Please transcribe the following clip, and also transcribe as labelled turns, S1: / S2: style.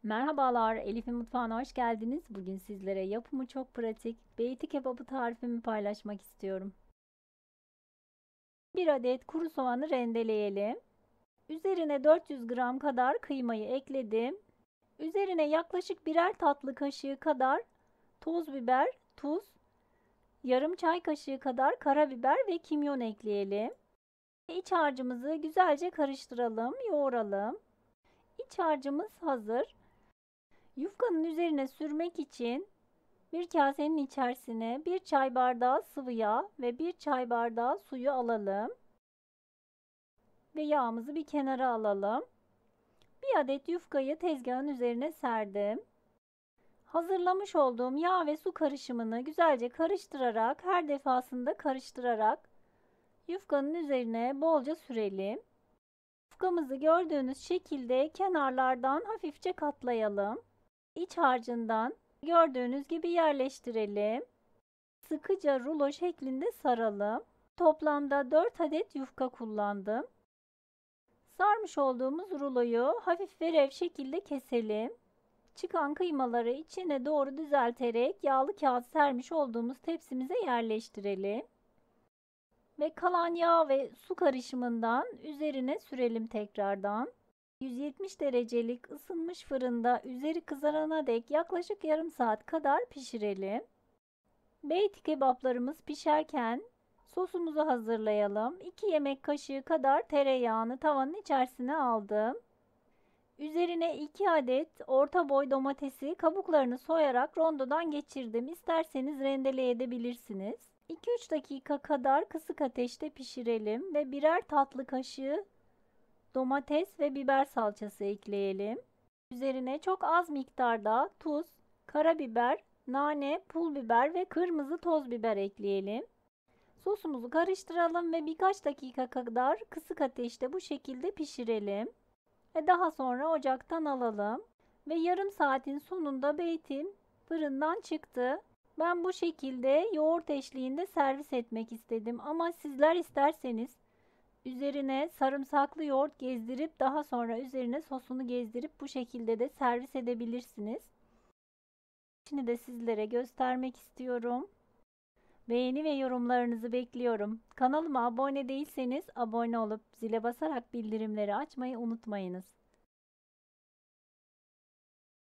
S1: Merhabalar, Elif'in mutfağına hoş geldiniz. Bugün sizlere yapımı çok pratik beyti kebabı tarifimi paylaşmak istiyorum. Bir adet kuru soğanı rendeleyelim. Üzerine 400 gram kadar kıymayı ekledim. Üzerine yaklaşık birer tatlı kaşığı kadar toz biber, tuz, yarım çay kaşığı kadar karabiber ve kimyon ekleyelim. İç harcımızı güzelce karıştıralım, yoğuralım. İç harcımız hazır. Yufkanın üzerine sürmek için bir kasenin içerisine bir çay bardağı sıvı yağ ve bir çay bardağı suyu alalım. Ve yağımızı bir kenara alalım. Bir adet yufkayı tezgahın üzerine serdim. Hazırlamış olduğum yağ ve su karışımını güzelce karıştırarak, her defasında karıştırarak yufkanın üzerine bolca sürelim. Yufkamızı gördüğünüz şekilde kenarlardan hafifçe katlayalım. İç harcından gördüğünüz gibi yerleştirelim. Sıkıca rulo şeklinde saralım. Toplamda 4 adet yufka kullandım. Sarmış olduğumuz ruloyu hafif verev şekilde keselim. Çıkan kıymaları içine doğru düzelterek yağlı kağıt sermiş olduğumuz tepsimize yerleştirelim. Ve kalan yağ ve su karışımından üzerine sürelim tekrardan. 170 derecelik ısınmış fırında üzeri kızarana dek yaklaşık yarım saat kadar pişirelim. Beyti kebaplarımız pişerken sosumuzu hazırlayalım. 2 yemek kaşığı kadar tereyağını tavanın içerisine aldım. Üzerine 2 adet orta boy domatesi kabuklarını soyarak rondodan geçirdim. İsterseniz rendeleyebilirsiniz. 2-3 dakika kadar kısık ateşte pişirelim ve birer tatlı kaşığı domates ve biber salçası ekleyelim. Üzerine çok az miktarda tuz, karabiber, nane, pul biber ve kırmızı toz biber ekleyelim. Sosumuzu karıştıralım ve birkaç dakika kadar kısık ateşte bu şekilde pişirelim. Ve daha sonra ocaktan alalım. Ve yarım saatin sonunda beytim fırından çıktı. Ben bu şekilde yoğurt eşliğinde servis etmek istedim. Ama sizler isterseniz üzerine sarımsaklı yoğurt gezdirip daha sonra üzerine sosunu gezdirip bu şekilde de servis edebilirsiniz. Şimdi de sizlere göstermek istiyorum. Beğeni ve yorumlarınızı bekliyorum. Kanalıma abone değilseniz abone olup zile basarak bildirimleri açmayı unutmayınız.